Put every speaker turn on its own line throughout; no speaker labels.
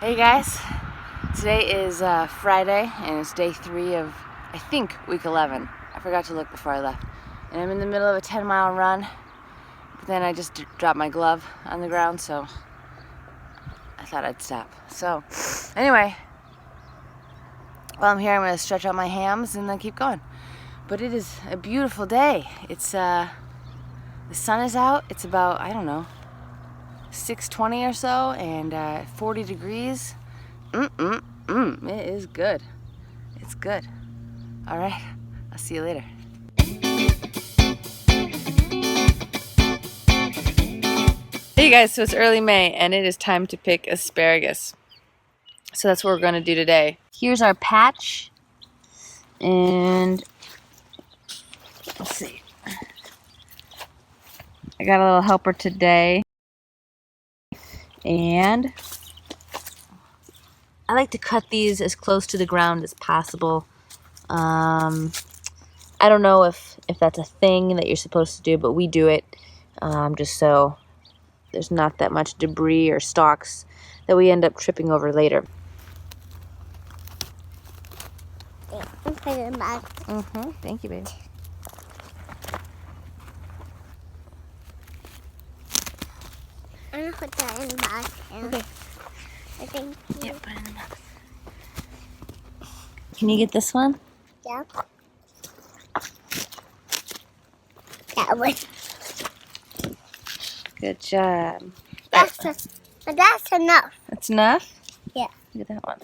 Hey guys, today is Friday and it's day 3 of, I think, week 11. I forgot to look before I left. And I'm in the middle of a 10-mile run, but then I just dropped my glove on the ground, so I thought I'd stop. So, anyway, while I'm here, I'm going to stretch out my hams and then keep going. But it is a beautiful day. It's, the sun is out. It's about, I don't know, 6:20 or so, and 40 degrees. It is good. It's good. All right, I'll see you later. Hey guys, so it's early May and it is time to pick asparagus. So that's what we're going to do today. Here's our patch, and let's see. I got a little helper today, and I like to cut these as close to the ground as possible. I don't know if that's a thing that you're supposed to do, but we do it just so there's not that much debris or stalks that we end up tripping over later. Thank you, baby.
I'm gonna put that in the box.
Okay.
I think.
Yeah, put it in the box. Can you get this one?
Yeah. That one.
Good job.
That's enough.
That's enough?
Yeah.
Look at that one.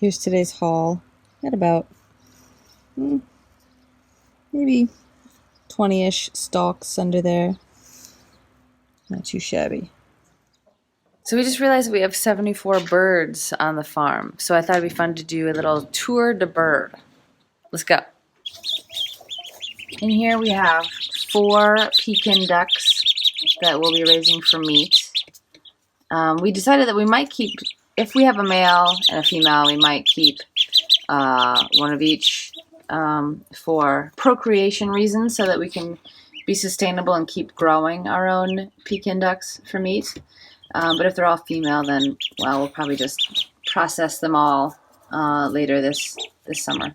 Here's today's haul. Got about maybe 20-ish stalks under there. Not too shabby. So we just realized we have 74 birds on the farm. So I thought it'd be fun to do a little tour de bird. Let's go. In here we have 4 Peking Ducks that we'll be raising for meat. We decided that we might keep, if we have a male and a female, we might keep one of each for procreation reasons, so that we can be sustainable and keep growing our own Peking Ducks for meat. But if they're all female, then, well, we'll probably just process them all later this summer.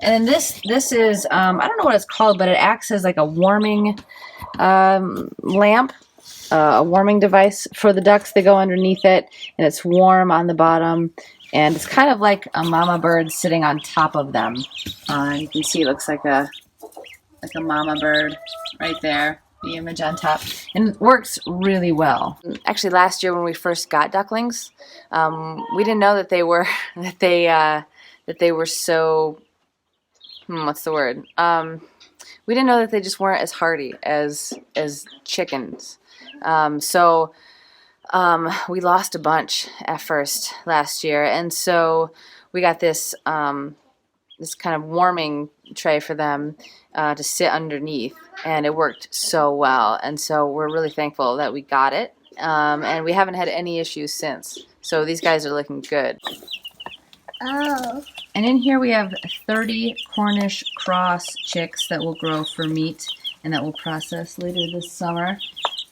And then this is, I don't know what it's called, but it acts as like a warming lamp, a warming device for the ducks. They go underneath it, and it's warm on the bottom. And it's kind of like a mama bird sitting on top of them. You can see it looks like a mama bird right there. The image on top, and it works really well. Actually, last year when we first got ducklings, we didn't know that they were so. What's the word? We didn't know that they just weren't as hardy as chickens. So we lost a bunch at first last year, and so we got this this kind of warming tray for them to sit underneath, and it worked so well. And so we're really thankful that we got it, and we haven't had any issues since. So these guys are looking good.
Oh.
And in here we have 30 Cornish Cross chicks that will grow for meat and that we'll process later this summer.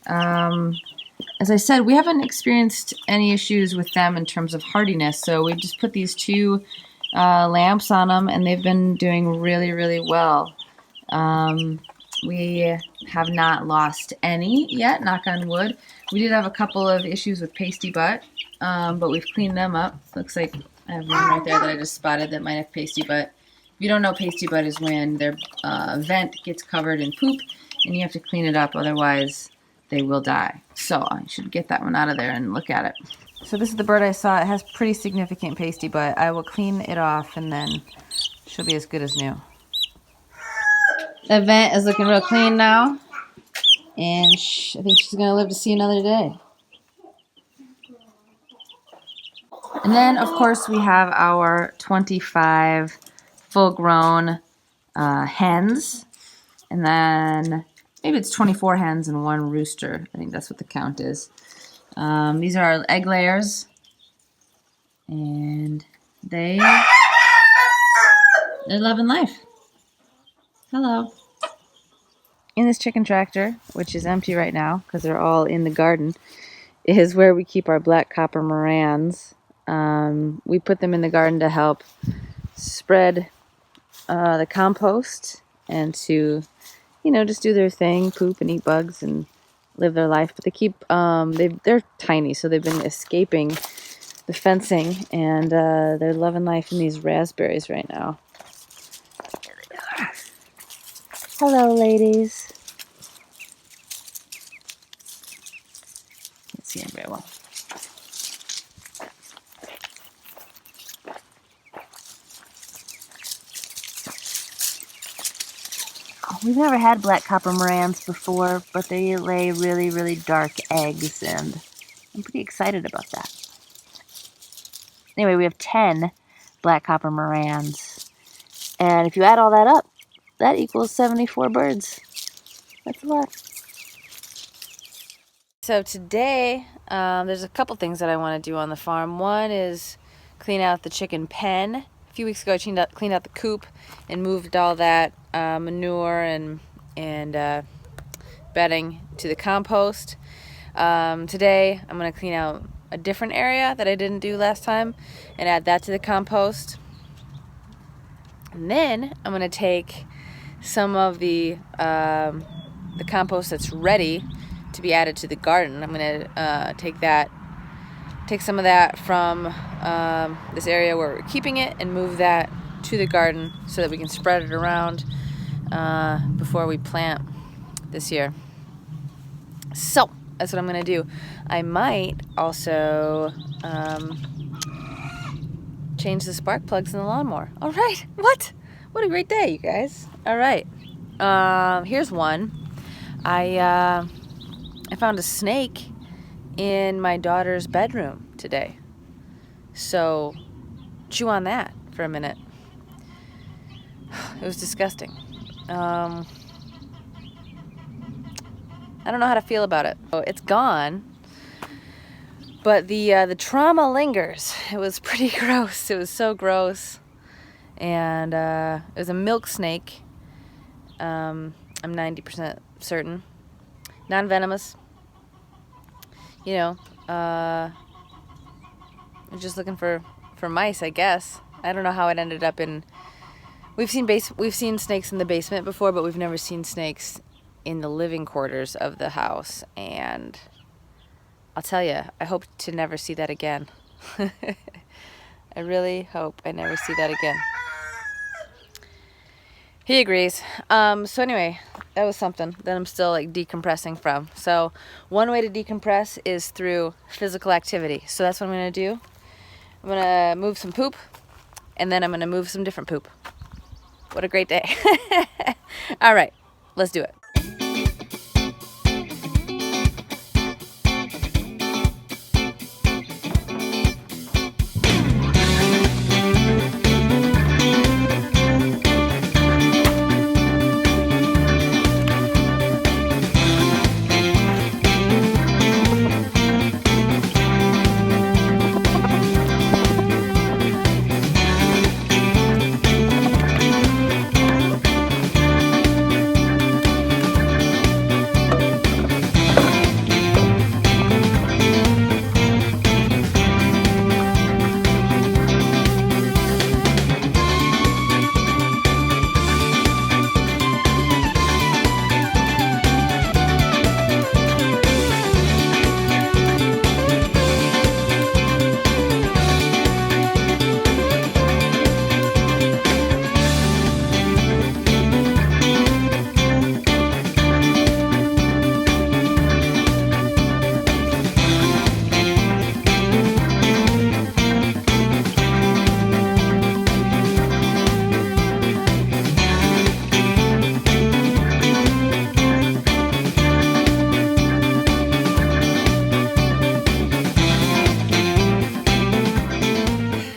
As I said, we haven't experienced any issues with them in terms of hardiness, so we just put these 2 lamps on them, and they've been doing really, really well. We have not lost any yet, knock on wood. We did have a couple of issues with pasty butt, but we've cleaned them up. Looks like I have one right there that I just spotted that might have pasty butt. If you don't know, pasty butt is when their vent gets covered in poop, and you have to clean it up, otherwise they will die. So I should get that one out of there and look at it. So this is the bird I saw. It has pretty significant pasty butt. I will clean it off, and then she'll be as good as new. The vent is looking real clean now, and I think she's going to live to see another day. And then, of course, we have our 25 full-grown hens, and then maybe it's 24 hens and 1 rooster. I think that's what the count is. These are our egg layers, and they're loving life. Hello. In this chicken tractor, which is empty right now because they're all in the garden, is where we keep our black copper morans. We put them in the garden to help spread the compost and to, you know, just do their thing, poop and eat bugs and live their life. But they keep, they're tiny, so they've been escaping the fencing, and they're loving life in these raspberries right now. Here they are. Hello, ladies. Can't see them very well. We've never had black copper morans before, but they lay really, really dark eggs, and I'm pretty excited about that. Anyway, we have 10 black copper morans, and if you add all that up, that equals 74 birds. That's a lot. So today, there's a couple things that I want to do on the farm. One is clean out the chicken pen. A few weeks ago, I cleaned out the coop and moved all that manure and bedding to the compost. Today, I'm going to clean out a different area that I didn't do last time and add that to the compost. And then I'm going to take some of the compost that's ready to be added to the garden. I'm going to take some of that from this area where we're keeping it and move that to the garden so that we can spread it around before we plant this year. So that's what I'm going to do. I might also change the spark plugs in the lawnmower. All right, what a great day, you guys. All right, here's one. I found a snake in my daughter's bedroom today. So chew on that for a minute. It was disgusting. I don't know how to feel about it. Oh, it's gone, but the trauma lingers. It was pretty gross. It was so gross, and it was a milk snake. I'm 90% certain, non-venomous. You know, I'm just looking for mice, I guess. I don't know how it ended up in. We've seen snakes in the basement before, but we've never seen snakes in the living quarters of the house, and I'll tell you, I hope to never see that again. I really hope I never see that again. He agrees. So anyway, that was something that I'm still like decompressing from. So one way to decompress is through physical activity. So that's what I'm going to do. I'm going to move some poop, and then I'm going to move some different poop. What a great day. All right, let's do it.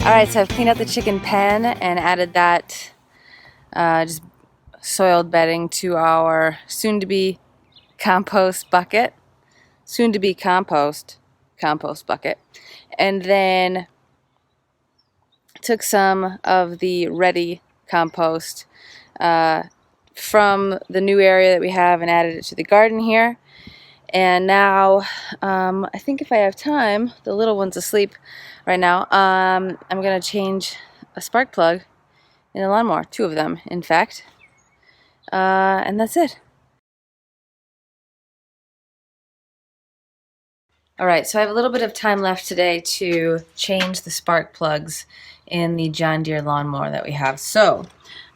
Alright, so I've cleaned out the chicken pen and added that just soiled bedding to our soon-to-be compost bucket. Soon-to-be compost bucket. And then took some of the ready compost from the new area that we have and added it to the garden here. And now, I think if I have time, the little one's asleep right now, I'm going to change a spark plug in the lawnmower, 2 of them, in fact. And that's it. Alright, so I have a little bit of time left today to change the spark plugs in the John Deere lawnmower that we have. So,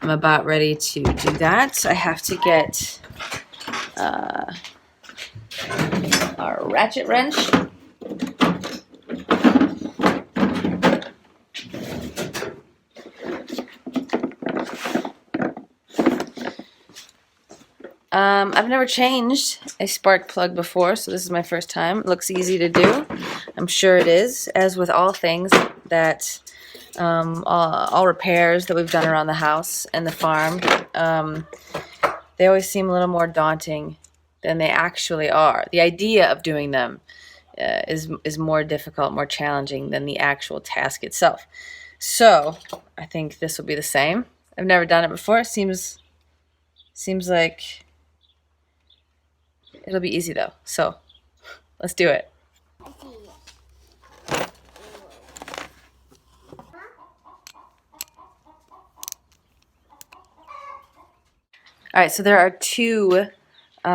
I'm about ready to do that. I have to get our ratchet wrench. I've never changed a spark plug before, so this is my first time. It looks easy to do. I'm sure it is, as with all things that, all repairs that we've done around the house and the farm, they always seem a little more daunting than they actually are. The idea of doing them is more difficult, more challenging than the actual task itself. So, I think this will be the same. I've never done it before. It seems like it'll be easy though, so let's do it. Alright, so there are 2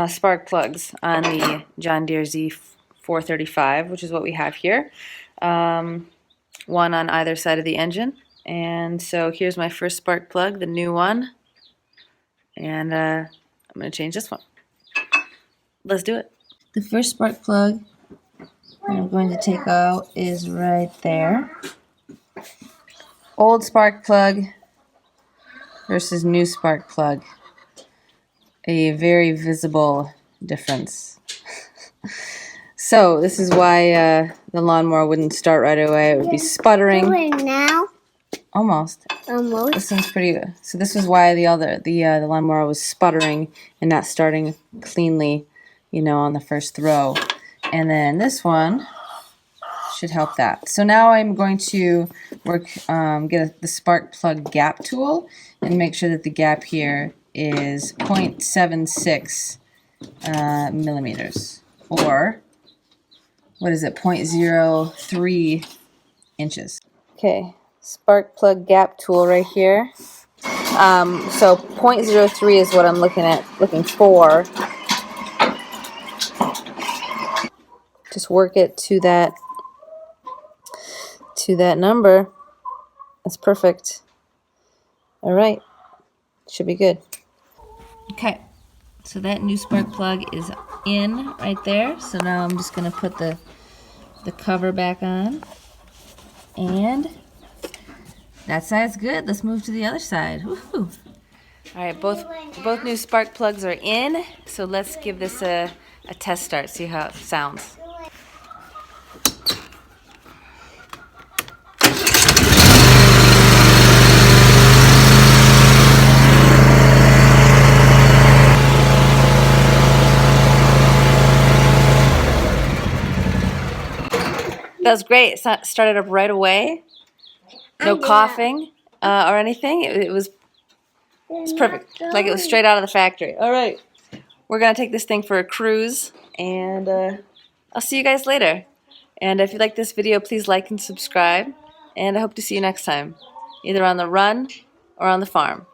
spark plugs on the John Deere Z435, which is what we have here. One on either side of the engine. And so here's my first spark plug, the new one. And I'm going to change this one. Let's do it. The first spark plug I'm going to take out is right there. Old spark plug versus new spark plug. A very visible difference. So this is why the lawnmower wouldn't start right away. It would be sputtering.
Doing now?
Almost.
Almost.
This one's pretty good. So this is why the lawnmower was sputtering and not starting cleanly, on the first throw. And then this one should help that. So now I'm going to get the spark plug gap tool and make sure that the gap here is 0.76 millimeters, or what is it, 0.03 inches. Okay, spark plug gap tool right here. So 0.03 is what I'm looking for. Just work it to that number. That's perfect. All right, should be good. Okay, so that new spark plug is in right there. So now I'm just going to put the cover back on. And that side's good. Let's move to the other side. Woohoo! All right, both new spark plugs are in. So let's give this a test start, see how it sounds. That was great. It started up right away. No coughing or anything. It's perfect. Like it was straight out of the factory. All right. We're going to take this thing for a cruise, and I'll see you guys later. And if you like this video, please like and subscribe. And I hope to see you next time, either on the run or on the farm.